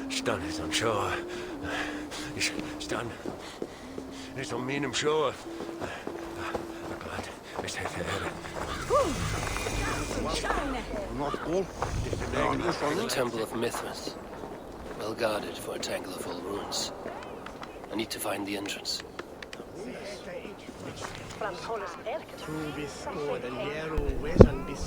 Stan is on shore. Stan is on mean shore. Glad we stay there. The Temple of Mithras. Well guarded for a tangle of old ruins. I need to find the entrance.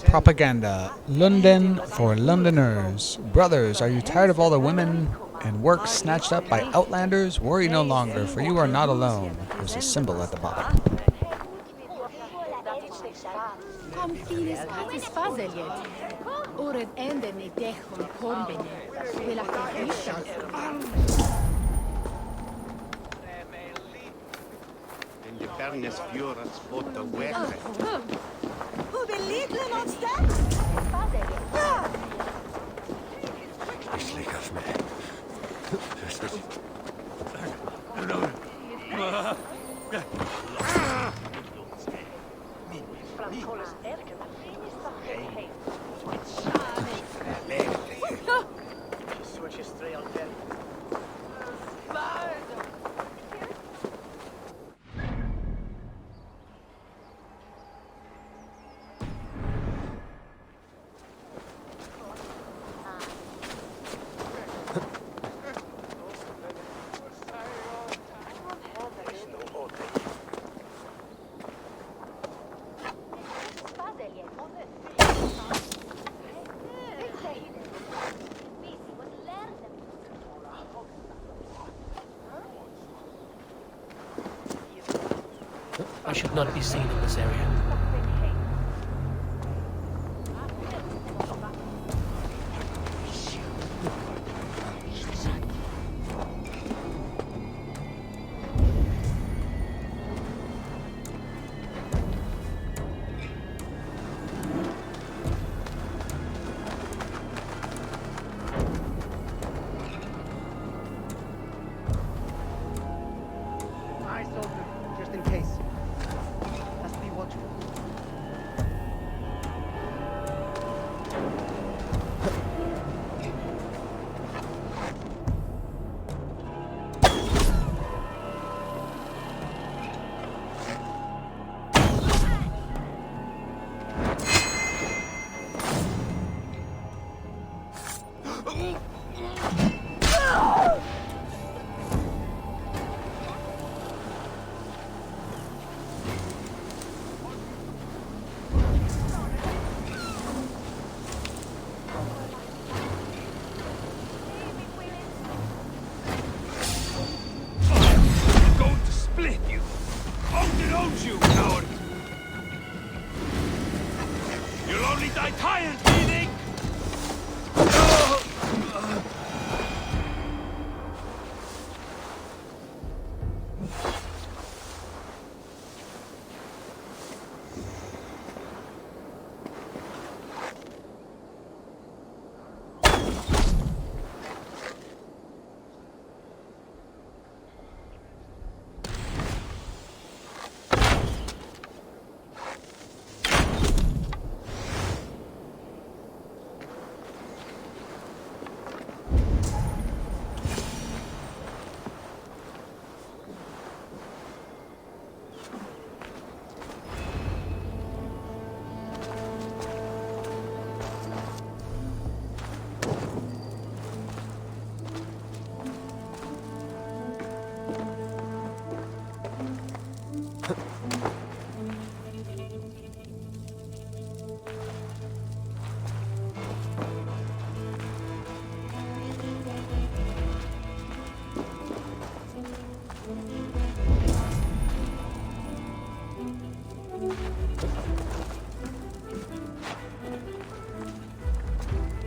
Propaganda. London for Londoners. Brothers, are you tired of all the women and work snatched up by outlanders? Worry no longer, for you are not alone. There's a symbol at the bottom. Fairness Fioras fought the West. Who believed them on steps? Sleek of me. I should not be seen in this area. Just in case. Must be watchful.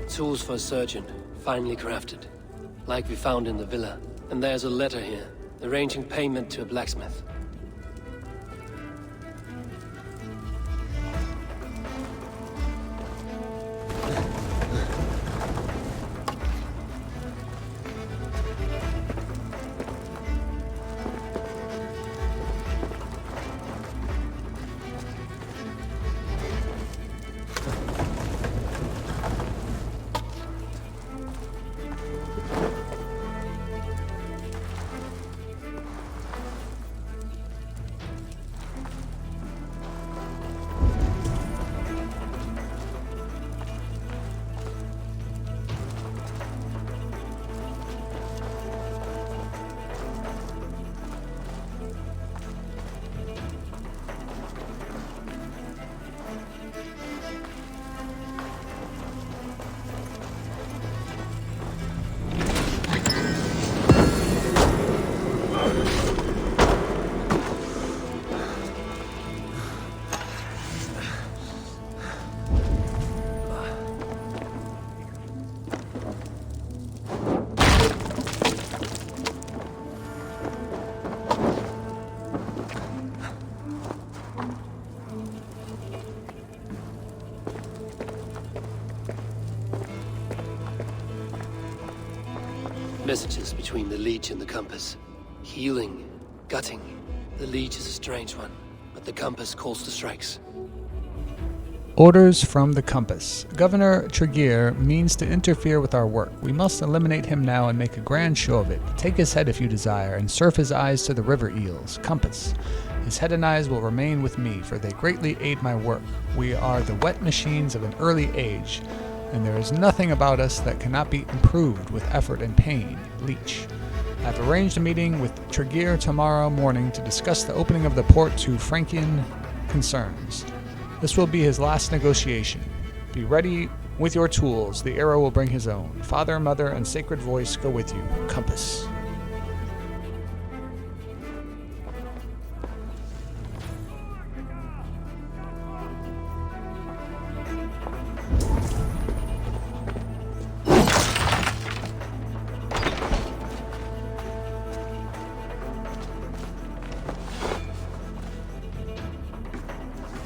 Tools for a surgeon, finely crafted. Like we found in the villa. And there's a letter here, arranging payment to a blacksmith. messages between the Leech and the Compass. Healing, gutting. The Leech is a strange one, but the Compass calls the strikes. Orders from the Compass. Governor Tregear means to interfere with our work. We must eliminate him now and make a grand show of it. Take his head if you desire, and surf his eyes to the river eels. Compass. His head and eyes will remain with me, for they greatly aid my work. We are the wet machines of an early age, and there is nothing about us that cannot be improved with effort and pain. Leech. I have arranged a meeting with Tregear tomorrow morning to discuss the opening of the port to Frankian concerns. This will be his last negotiation. Be ready with your tools. The arrow will bring his own. Father, Mother, and Sacred Voice go with you. Compass.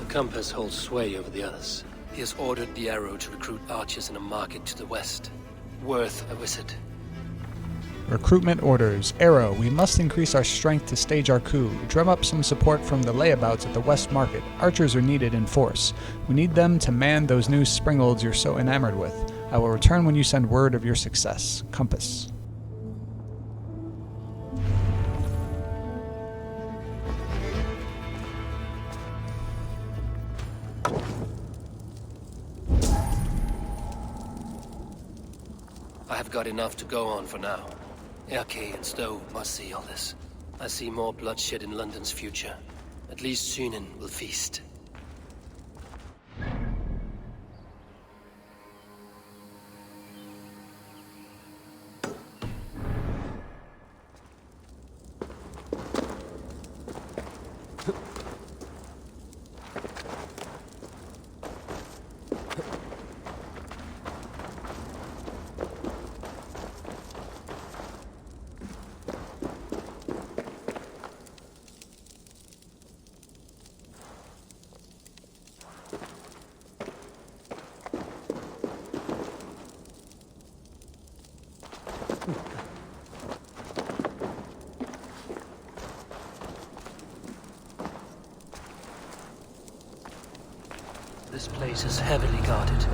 Compass holds sway over the others. He has ordered the Arrow to recruit archers in a market to the west. Worth a visit. Recruitment orders. Arrow, we must increase our strength to stage our coup. Drum up some support from the layabouts at the West Market. Archers are needed in force. We need them to man those new springolds you're so enamored with. I will return when you send word of your success. Compass. I have got enough to go on for now. Erke and Stowe must see all this. I see more bloodshed in London's future. At least Sunan will feast. This place is heavily guarded.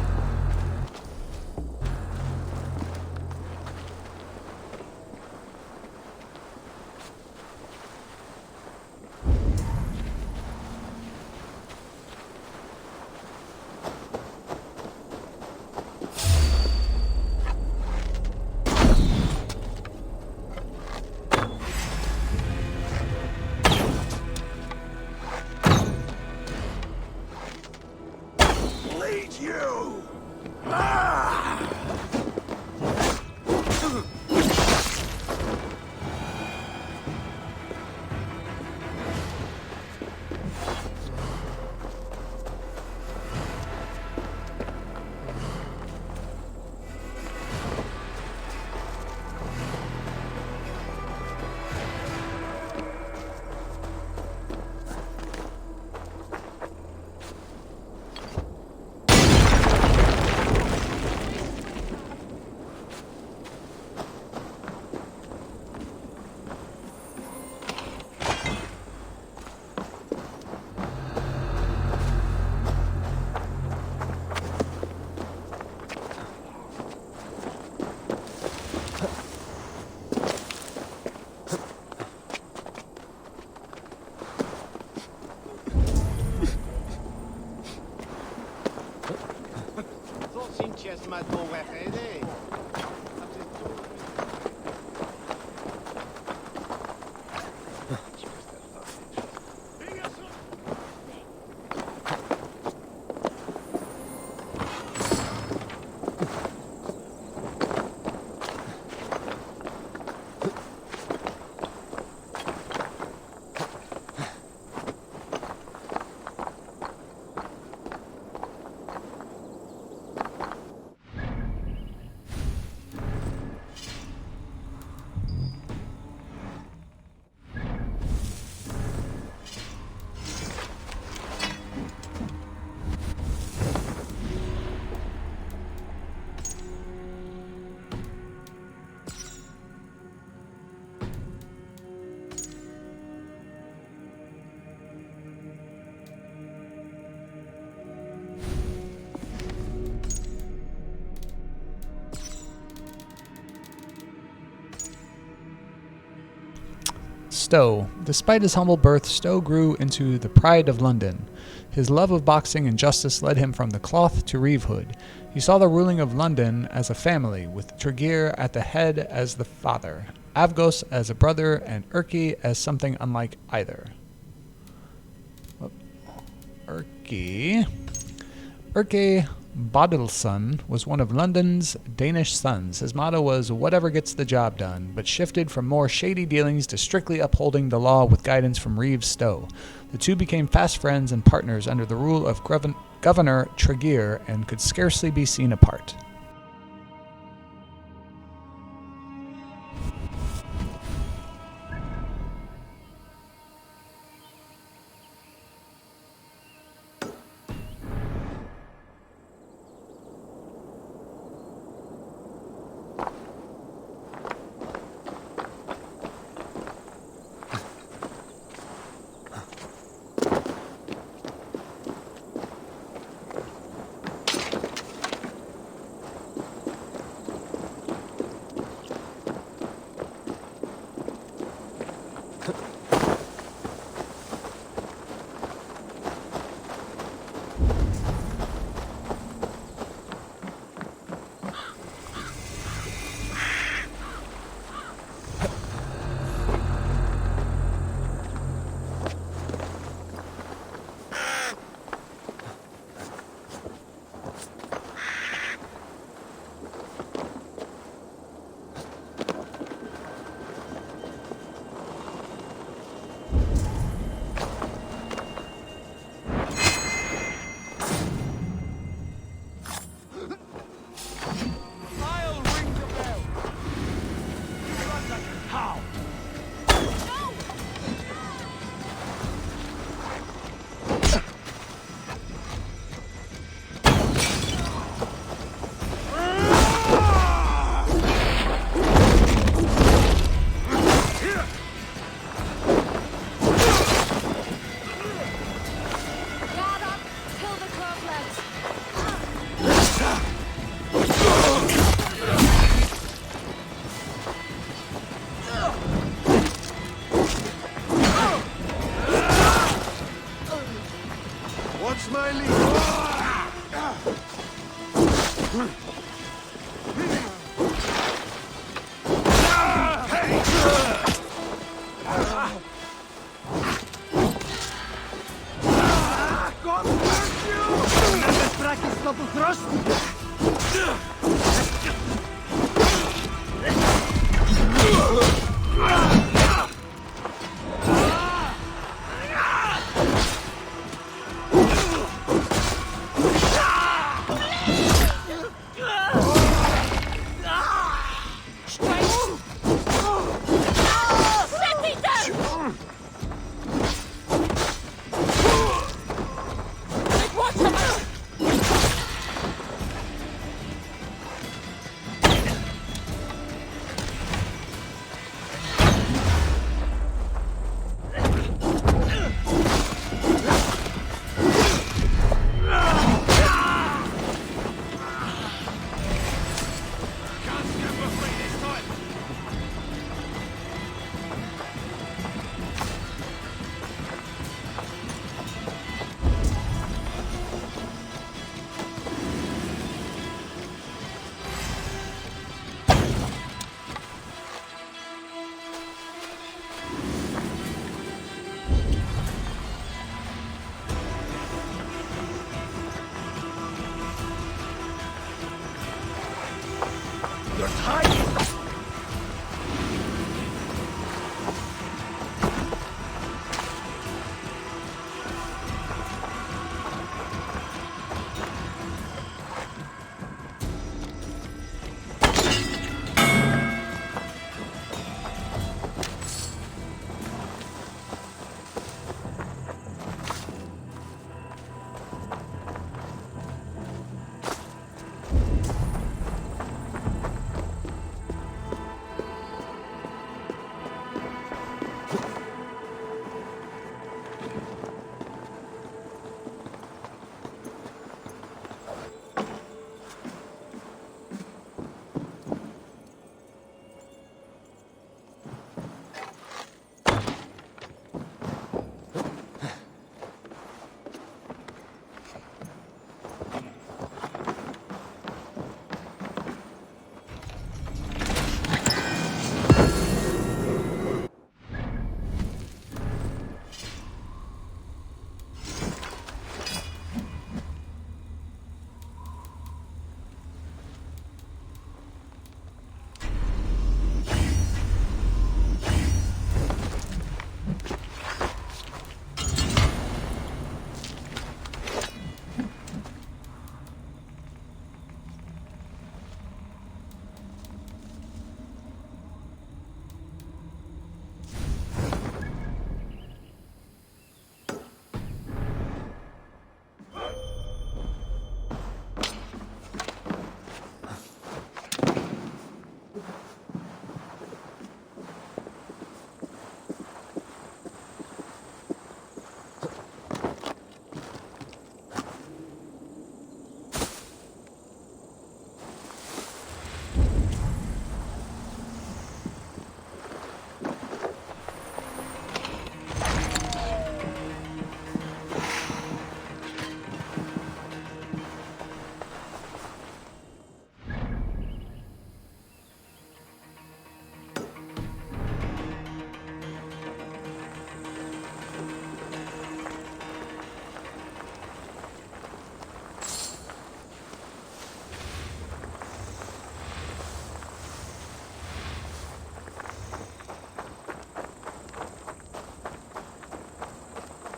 Stowe. Despite his humble birth, Stowe grew into the pride of London. His love of boxing and justice led him from the cloth to reevehood. He saw the ruling of London as a family, with Tregear at the head as the father, Avgos as a brother, and Erki as something unlike either. Erki Bodilson was one of London's Danish sons. His motto was whatever gets the job done, but shifted from more shady dealings to strictly upholding the law with guidance from Reeves Stowe. The two became fast friends and partners under the rule of Governor Tregear and could scarcely be seen apart.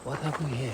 What have we here?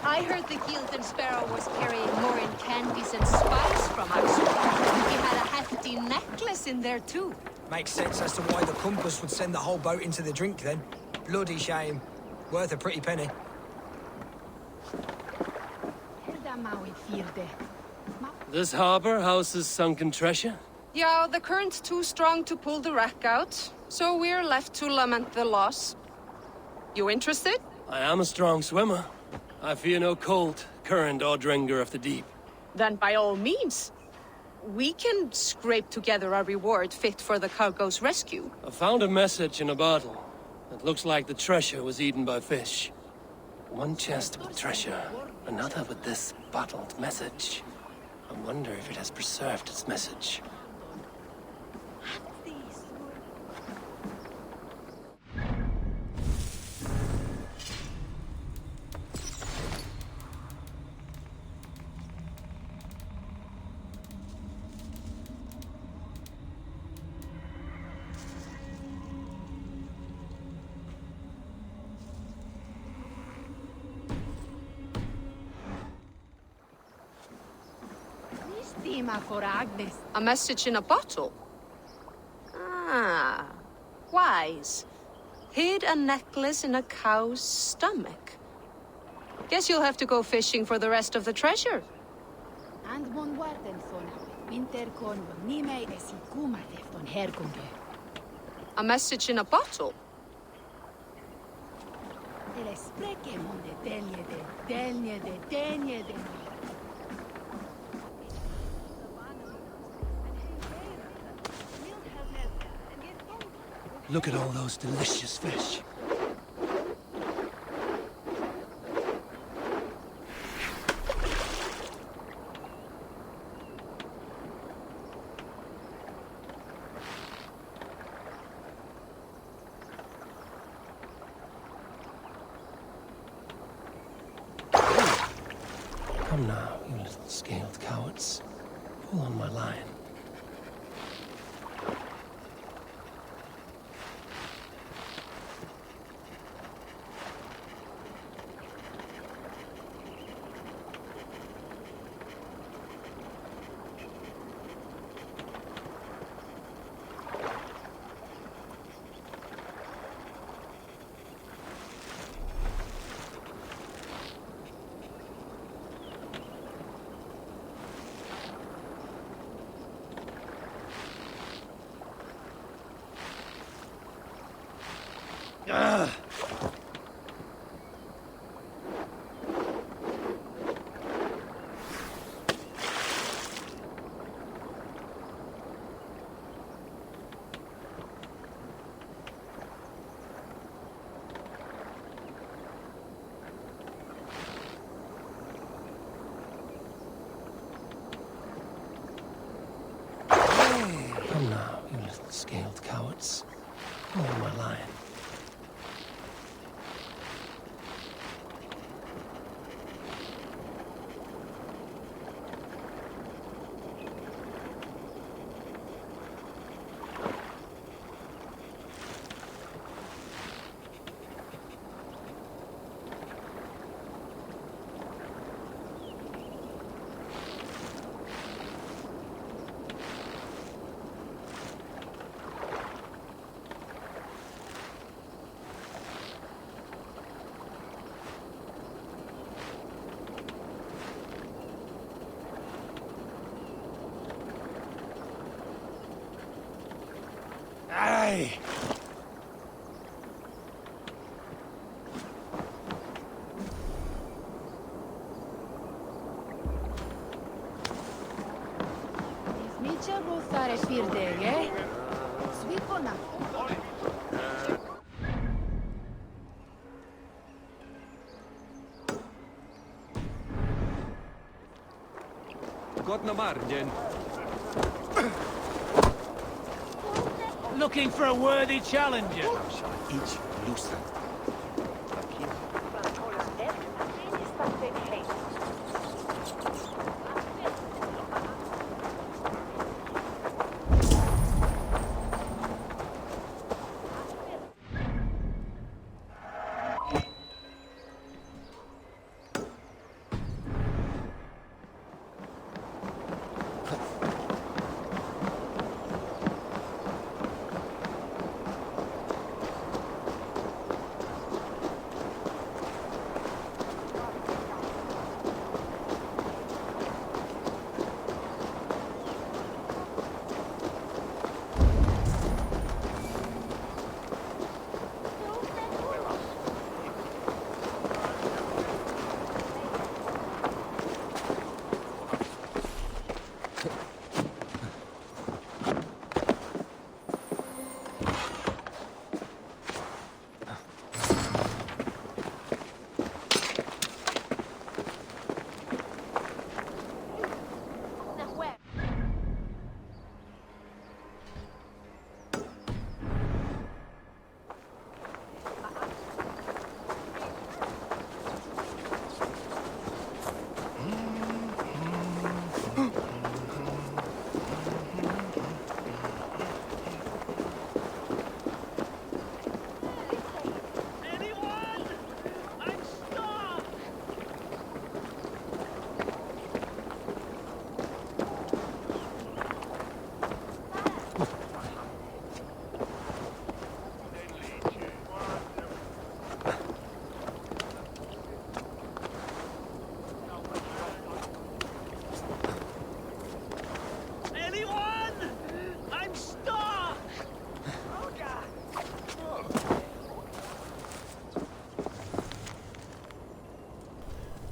I heard the Gilded Sparrow was carrying more in candies and spice from us. He had a hefty necklace in there, too. Makes sense as to why the compass would send the whole boat into the drink, then. Bloody shame. Worth a pretty penny. This harbor houses sunken treasure. Yeah, the current's too strong to pull the wreck out, so we're left to lament the loss. You interested? I am a strong swimmer. I fear no cold, current, or drenger of the deep. Then by all means. We can scrape together a reward fit for the cargo's rescue. I found a message in a bottle. It looks like the treasure was eaten by fish. One chest with treasure, another with this bottled message. I wonder if it has preserved its message. A message in a bottle? Ah, wise. Hid a necklace in a cow's stomach. Guess you'll have to go fishing for the rest of the treasure. A message in a bottle? Look at all those delicious fish. Come now, you little scaled cowards. Pull on my line. Come now, you little scaled cowards. Pull on my line. Aye! Niče bo stare švirdege? Svipona. Got na margin. Looking for a worthy challenger. Each loosen.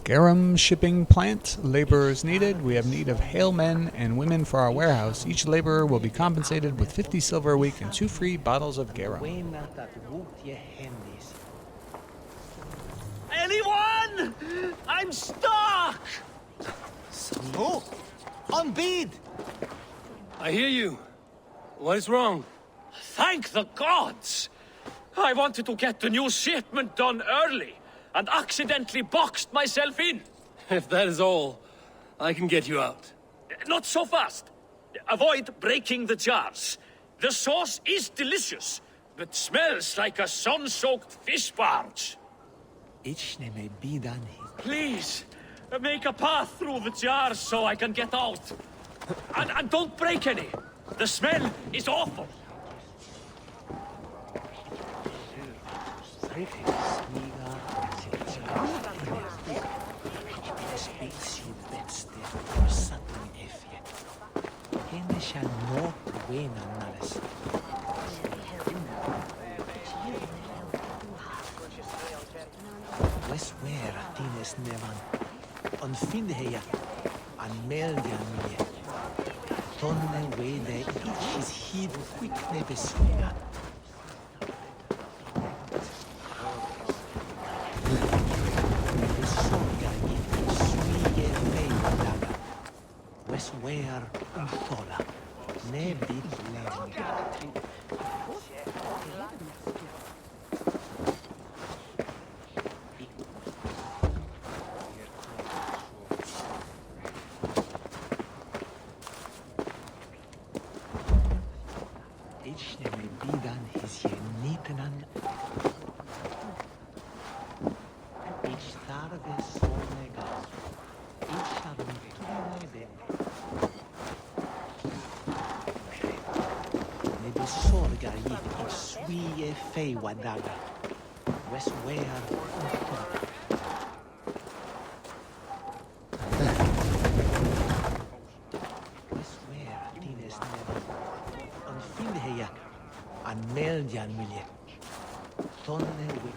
Garum shipping plant. Laborers needed. We have need of hale men and women for our warehouse. Each laborer will be compensated with 50 silver a week and 2 free bottles of garum. Anyone? I'm stuck! Oh, on bid! I hear you. What is wrong? Thank the gods! I wanted to get the new shipment done early, and accidentally boxed myself in. If that is all, I can get you out. Not so fast. Avoid breaking the jars. The sauce is delicious, but smells like a sun-soaked fish barge. Please, make a path through the jars so I can get out. And don't break any. The smell is awful. Westware tines nevan. On finheja an meldjan tonne wede each is hid quick nebeswinga. Soga git swige feinaga. Westware thola. Nebit lenga. Fei wadaga. Westware Westware tines nevan. On finheja an meldjan milje. Tonne wi.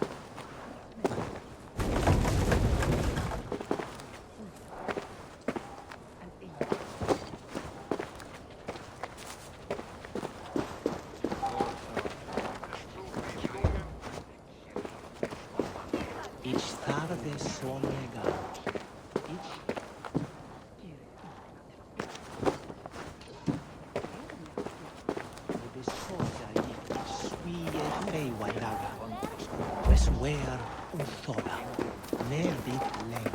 Westware thola. Nebit leng.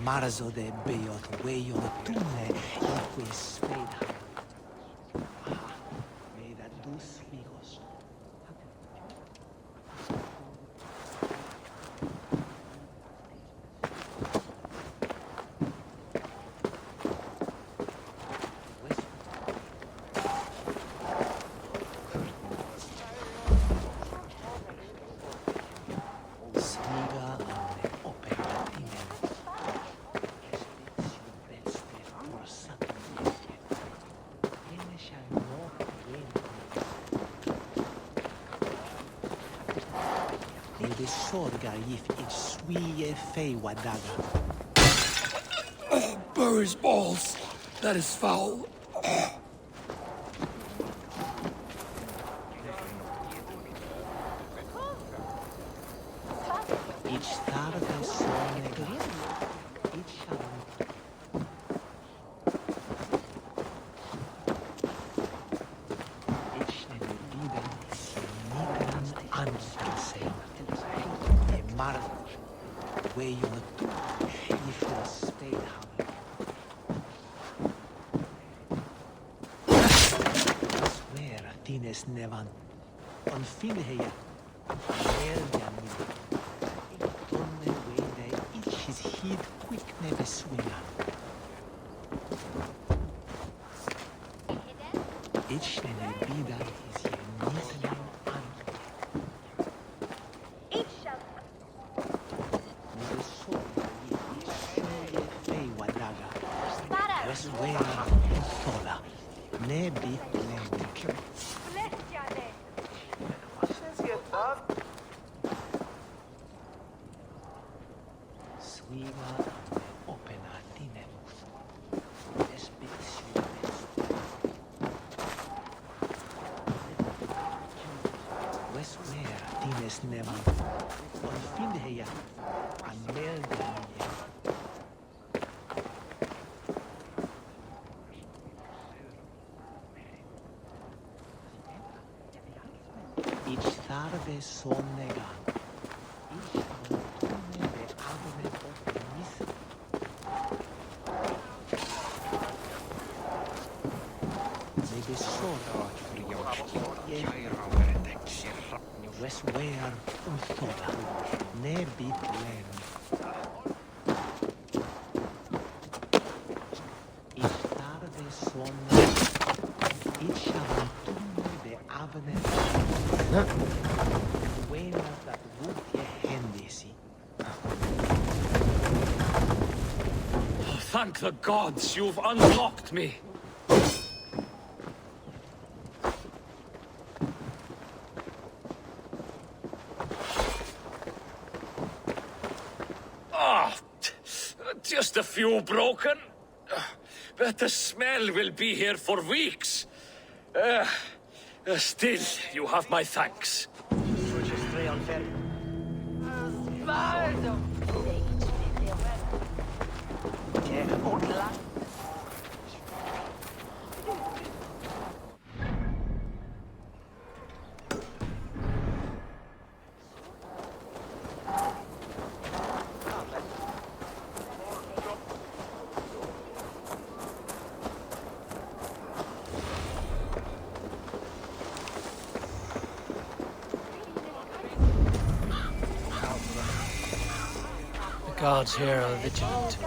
Marzo de beot weyo tunne ique speda. Meda dus figos. Sorga if it swie fei wadaga. Burry's balls. That is foul. Each tarde sonega. Each shadow. Each never vida. Nigran anstansel. Mar way on the two if you spade hammer. I swear tines nevan on finheja meldjan tonne wede each his hid quick never swinga. Each never vida is ye nitnan thola. Nebit lenk. Swiga opena tinemus. Westware tines nevan. On finheja an meldjan. sonnega. Westware uthoda, ne bitlen. Istarde sonne, itchavantunne de avne. Wena dat vutje hendisi. Thank the gods you've unlocked me. Just a few broken. But the smell will be here for weeks. Still, you have my thanks. The gods here are vigilant.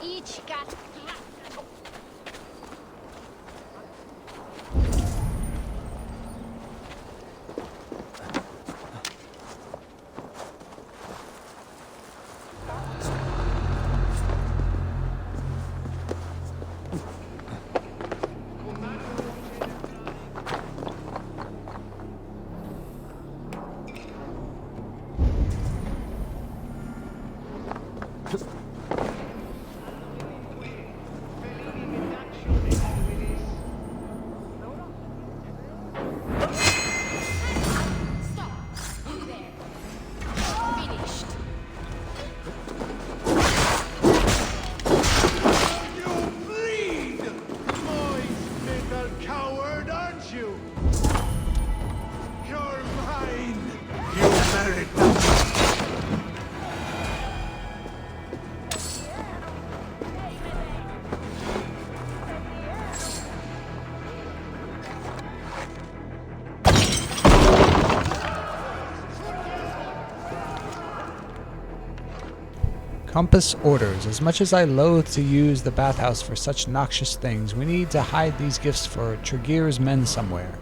Each got Compass orders. As much as I loathe to use the bathhouse for such noxious things, we need to hide these gifts for Triggear's men somewhere.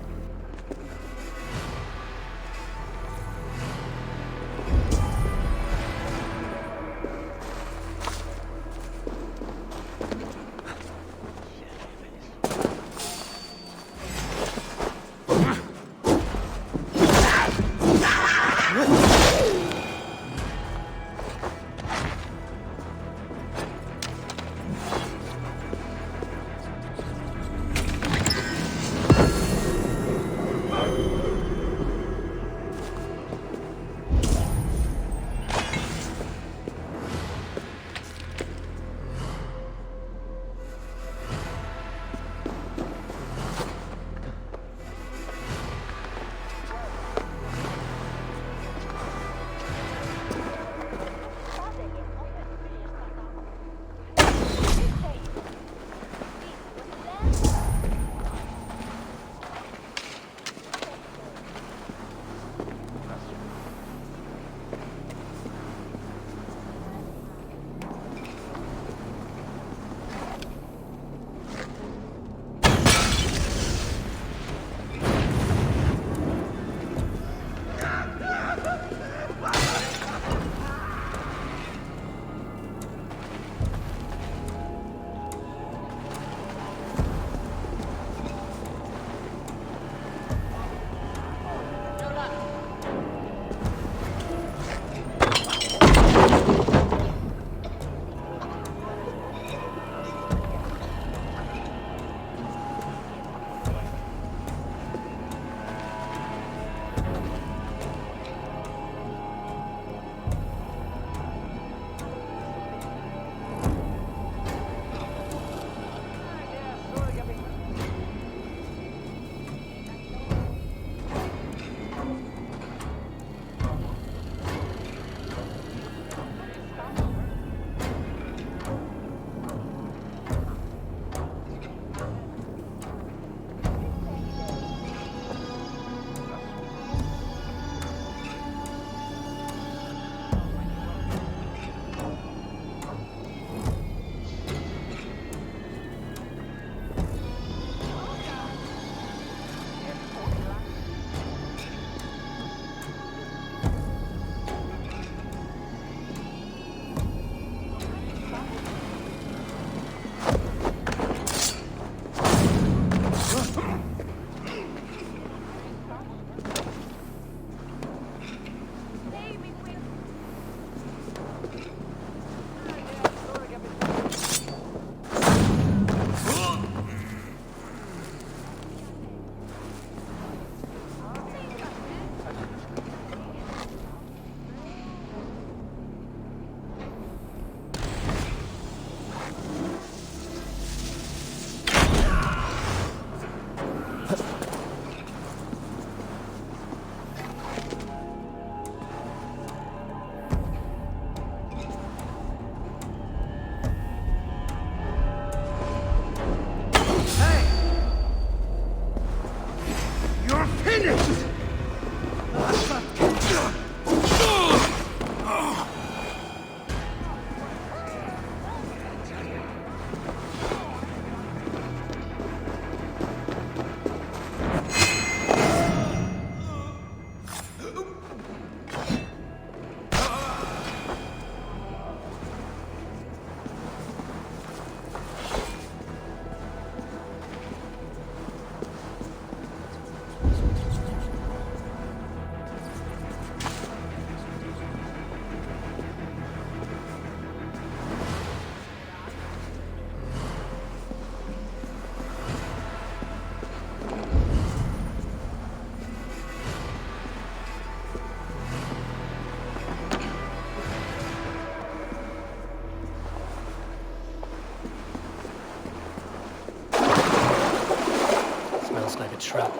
trap.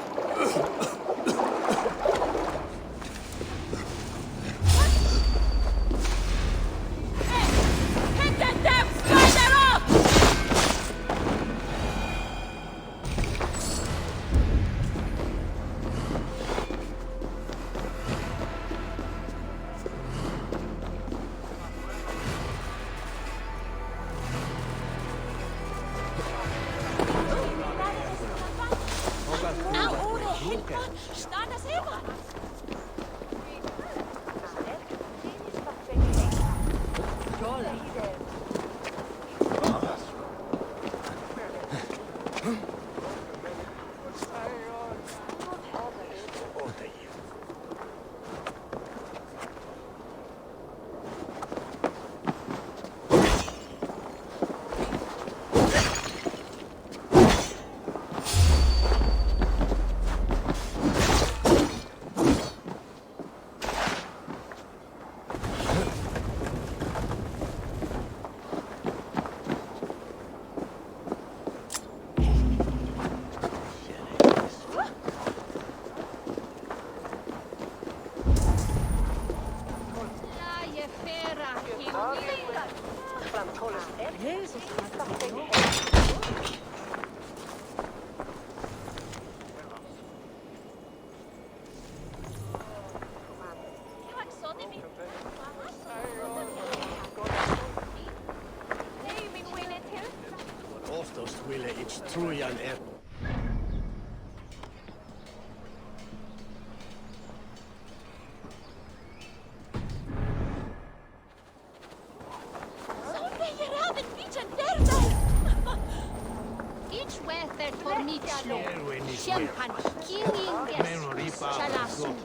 Hit that damn spider off! Oftast ville ich trujan er. Each weather tornichlo. Champagne, kinginges, chalasu.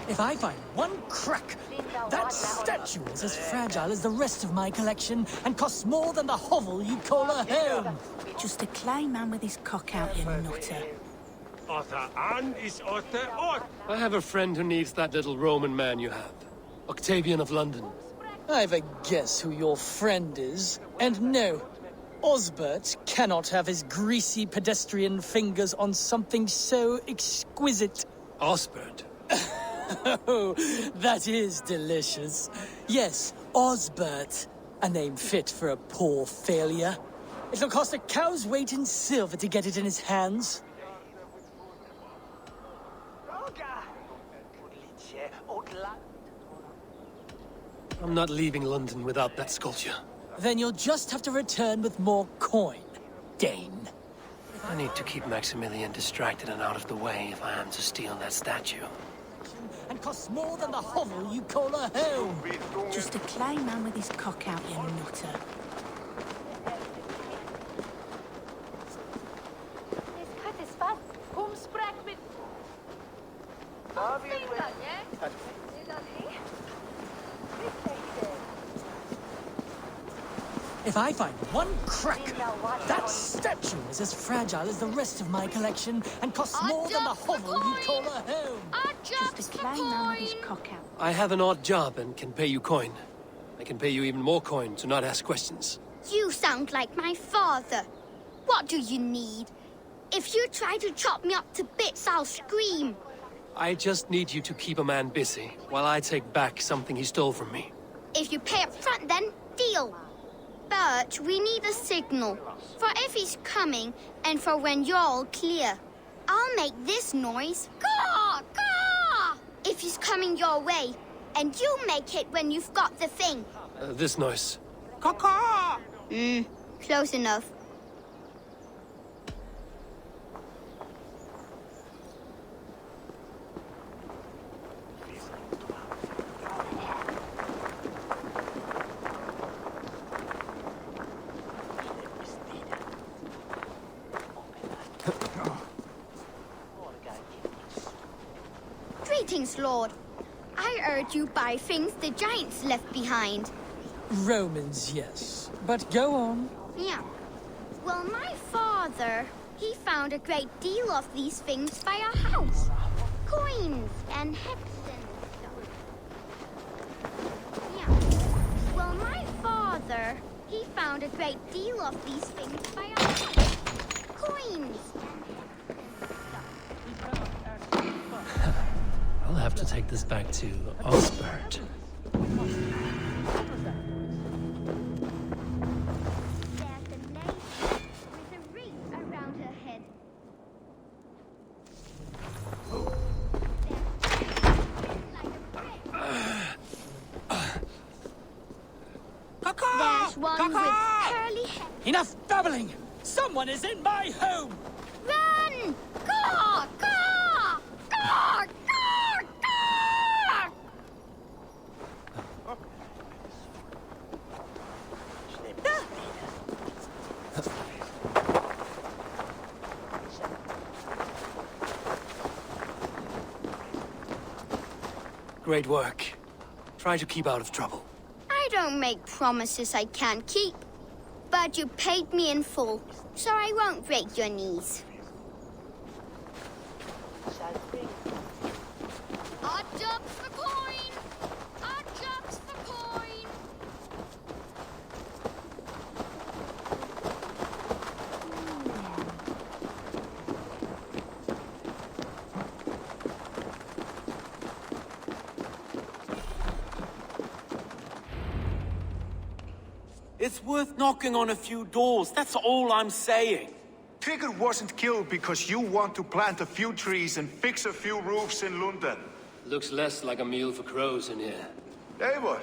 If I find one crack, that statue is as fragile as the rest of my collection and costs more than the hovel you call a home. Just a clay man with his cock out, you nutter. I have a friend who needs that little Roman man you have. Octavian of London. I've a guess who your friend is. And no, Osbert cannot have his greasy pedestrian fingers on something so exquisite. Osbert? Oh, that is delicious. Yes, Osbert. A name fit for a poor failure. It'll cost a cow's weight in silver to get it in his hands. I'm not leaving London without that sculpture. Then you'll just have to return with more coin, Dane. I need to keep Maximilian distracted and out of the way if I am to steal that statue. And costs more than the hovel you call a home. Just a clay man with his cock out, you nutter. If I find one crack, that statue is as fragile as the rest of my collection and costs more than the hovel you call a home. Just a clay man with his cock out. I have an odd job and can pay you coin. I can pay you even more coin to not ask questions. You sound like my father. What do you need? If you try to chop me up to bits, I'll scream. I just need you to keep a man busy while I take back something he stole from me. If you pay up front, then deal. But we need a signal for if he's coming and for when you're all clear. I'll make this noise. Caw, caw! If he's coming your way, and you make it when you've got the thing. This noise. Caw-caw! Close enough. Greetings, Lord. I heard you buy things the giants left behind. Romans, yes. But go on. Yeah. Well, my father, he found a great deal of these things by our house. Coins and hips and stuff. Yeah. Well, my father, he found a great deal of these things by our house. Coins and I'll have to take this back to Osbert. there's one with curly hair. Enough babbling! Someone is in my home! Run! Caw! Caw! Caw! Caw! Caw! Great work. Try to keep out of trouble. I don't make promises I can't keep. But you paid me in full, so I won't break your knees. Odd jobs for coin! Odd jobs for coin! It's worth knocking on a few doors, that's all I'm saying. Tigger wasn't killed because you want to plant a few trees and fix a few roofs in London. Looks less like a meal for crows in here. Eivor,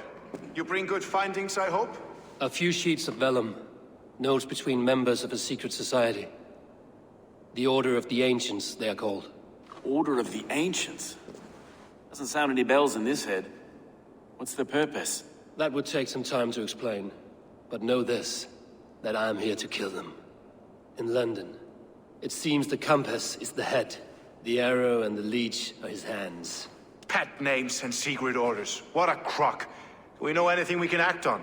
you bring good findings, I hope? A few sheets of vellum. Notes between members of a secret society. The Order of the Ancients, they are called. Order of the Ancients? Doesn't sound any bells in this head. What's their purpose? That would take some time to explain. But know this, that I am here to kill them. In London, it seems the compass is the head. The arrow and the leech are his hands. Pet names and secret orders. What a crock. Do we know anything we can act on?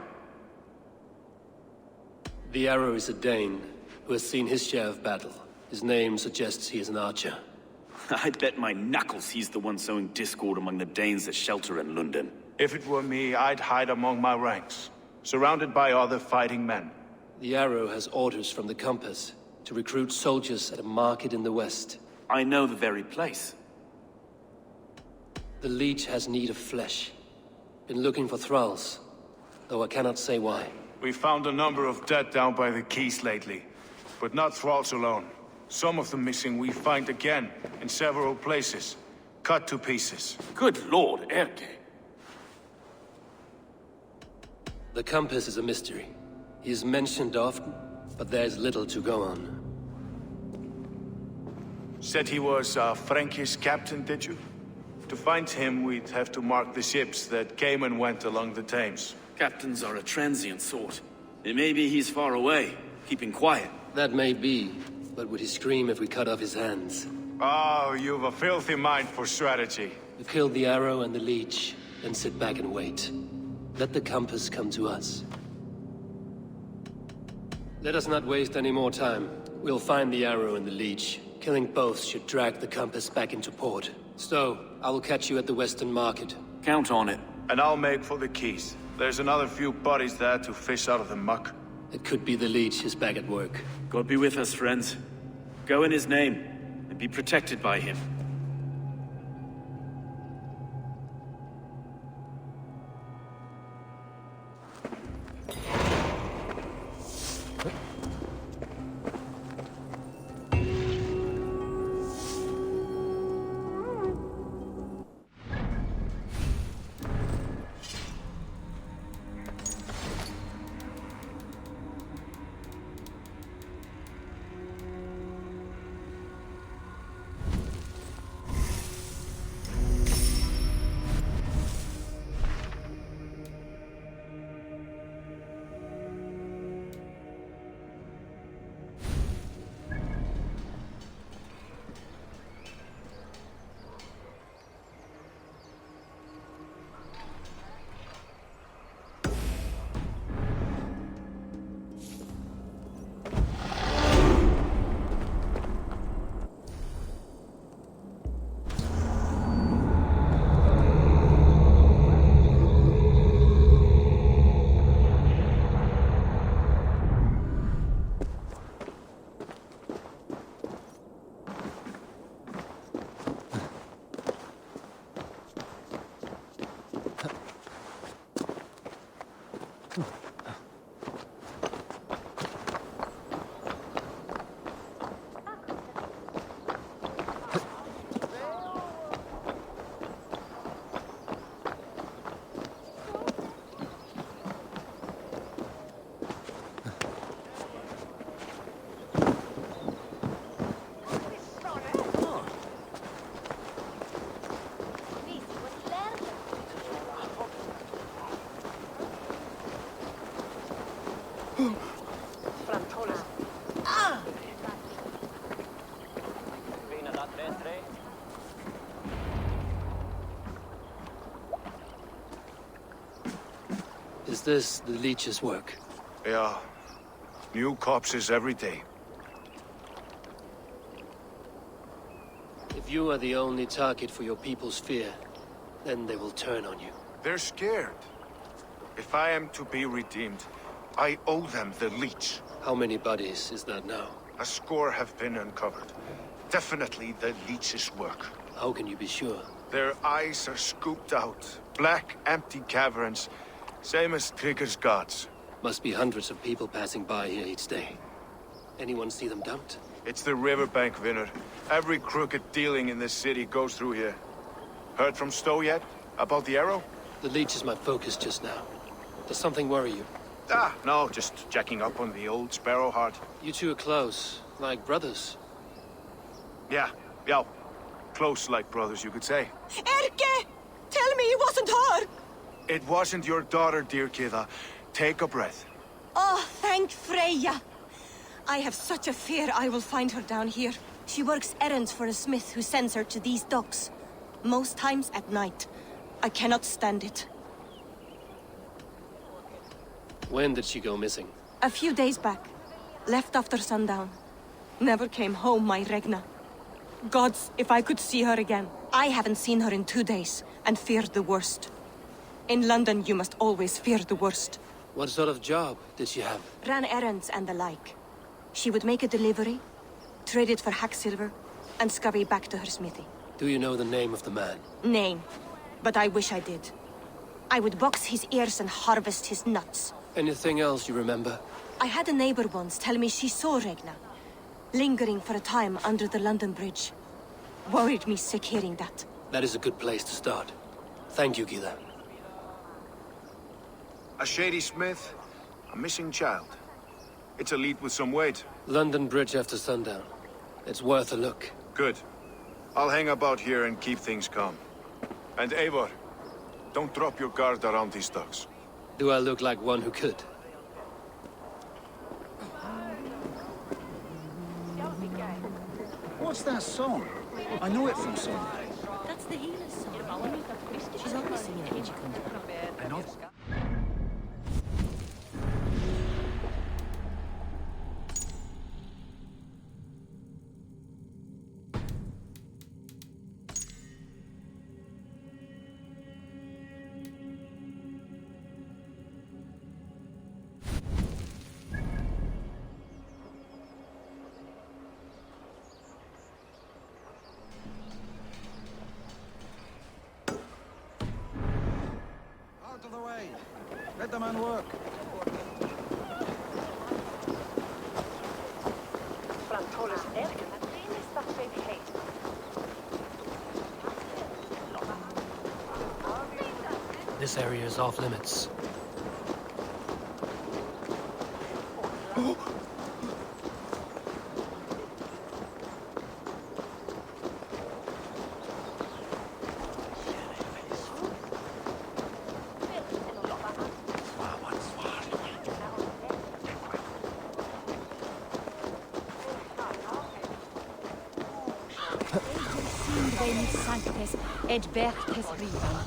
The arrow is a Dane, who has seen his share of battle. His name suggests he is an archer. I'd bet my knuckles he's the one sowing discord among the Danes that shelter in London. If it were me, I'd hide among my ranks, surrounded by other fighting men. The arrow has orders from the compass to recruit soldiers at a market in the west. I know the very place. The leech has need of flesh. Been looking for thralls, though I cannot say why. We found a number of dead down by the quays lately, but not thralls alone. Some of the missing we find again in several places, cut to pieces. Good lord, Erke. The compass is a mystery. He is mentioned often, but there is little to go on. Said he was a Frankish captain, did you? To find him, we'd have to mark the ships that came and went along the Thames. Captains are a transient sort. It may be he's far away, keeping quiet. That may be, but would he scream if we cut off his hands? Oh, you've a filthy mind for strategy. We kill the arrow and the leech, then sit back and wait. Let the compass come to us. Let us not waste any more time. We'll find the arrow and the leech. Killing both should drag the compass back into port. So, I will catch you at the Western Market. Count on it. And I'll make for the quays. There's another few bodies there to fish out of the muck. It could be the leech is back at work. God be with us, friends. Go in his name, and be protected by him. Is this the leech's work? Yeah. New corpses every day. If you are the only target for your people's fear, then they will turn on you. They're scared. If I am to be redeemed, I owe them the leech. How many bodies is that now? A score have been uncovered. Definitely the leech's work. How can you be sure? Their eyes are scooped out. Black, empty caverns. Same as Trigger's gods. Must be hundreds of people passing by here each day. Anyone see them dumped? It's the riverbank, Vinner. Every crooked dealing in this city goes through here. Heard from Stowe yet? About the arrow? The leech is my focus just now. Does something worry you? Ah, no, just checking up on the old Sparrowheart. You two are close, like brothers. Yeah. Close like brothers, you could say. Erke! Tell me it wasn't her! It wasn't your daughter, dear Kida. Take a breath. Oh, thank Freya. I have such a fear I will find her down here. She works errands for a smith who sends her to these docks. Most times at night. I cannot stand it. When did she go missing? A few days back. Left after sundown. Never came home, my Regna. Gods, if I could see her again. I haven't seen her in 2 days, and feared the worst. In London, you must always fear the worst. What sort of job did she have? Ran errands and the like. She would make a delivery, trade it for hack silver, and scurry back to her smithy. Do you know the name of the man? Name. But I wish I did. I would box his ears and harvest his nuts. Anything else you remember? I had a neighbor once tell me she saw Regna, lingering for a time under the London Bridge. Worried me sick hearing that. That is a good place to start. Thank you, Gila. A shady smith, a missing child. It's a lead with some weight. London Bridge after sundown. It's worth a look. Good. I'll hang about here and keep things calm. And Eivor, don't drop your guard around these docks. Do I look like one who could? What's that song? I know it from somewhere. That's the healer's song. She's always singing it when she comes back. I know. Out of the way. Let the man work. This area is off limits. Sanctes et vertes riva.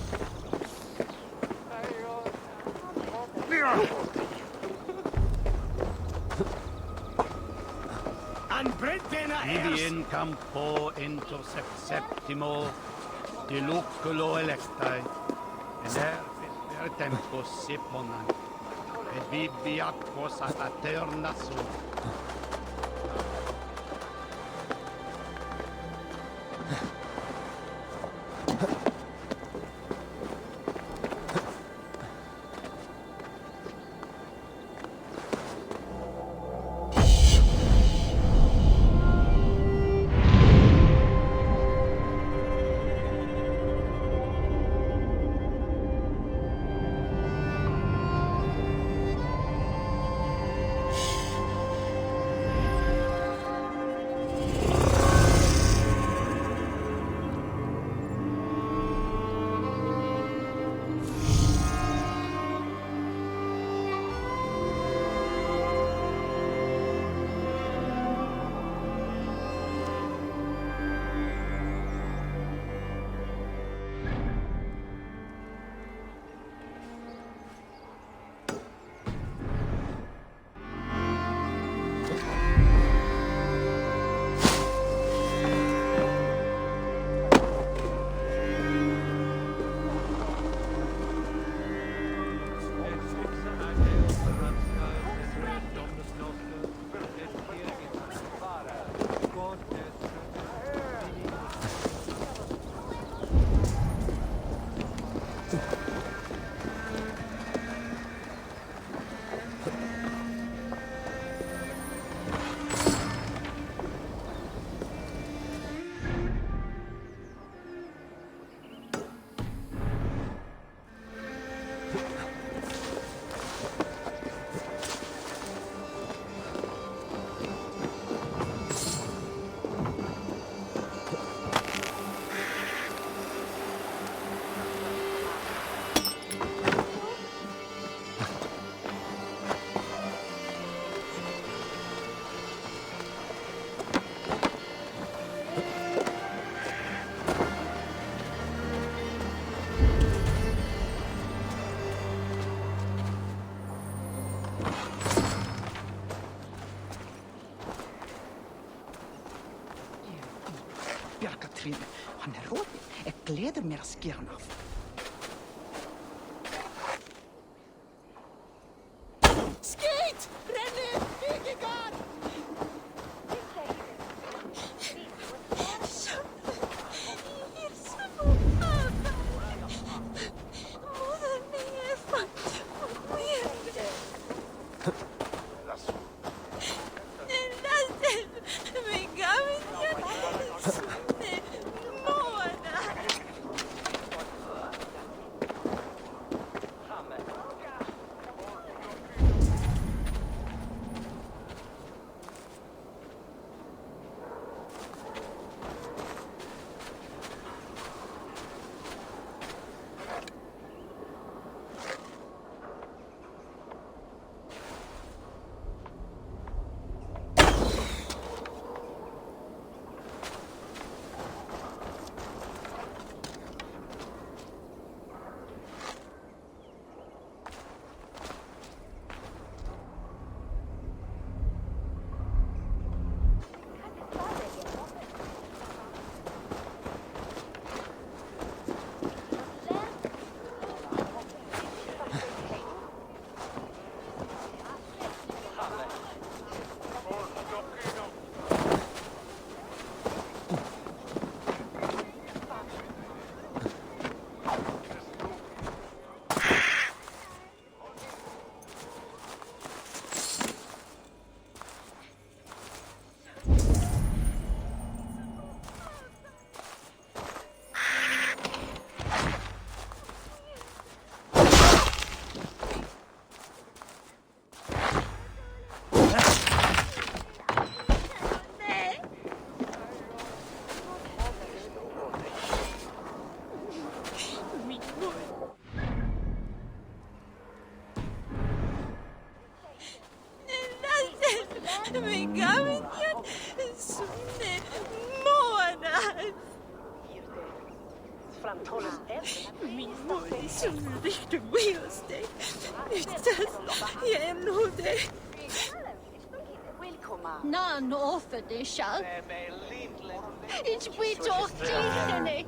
Ibi in campo intercept septimo de luculo electae, et tempus siponan, et vivia cosa paterna sum. Han er råd. Jeg gleder meg å skjære han av. Skate! Renn inn! Ikke gard! Min mor är så riktigt med oss dig. Jag är nog dig. None offer det shall. Ich bin doch klickene.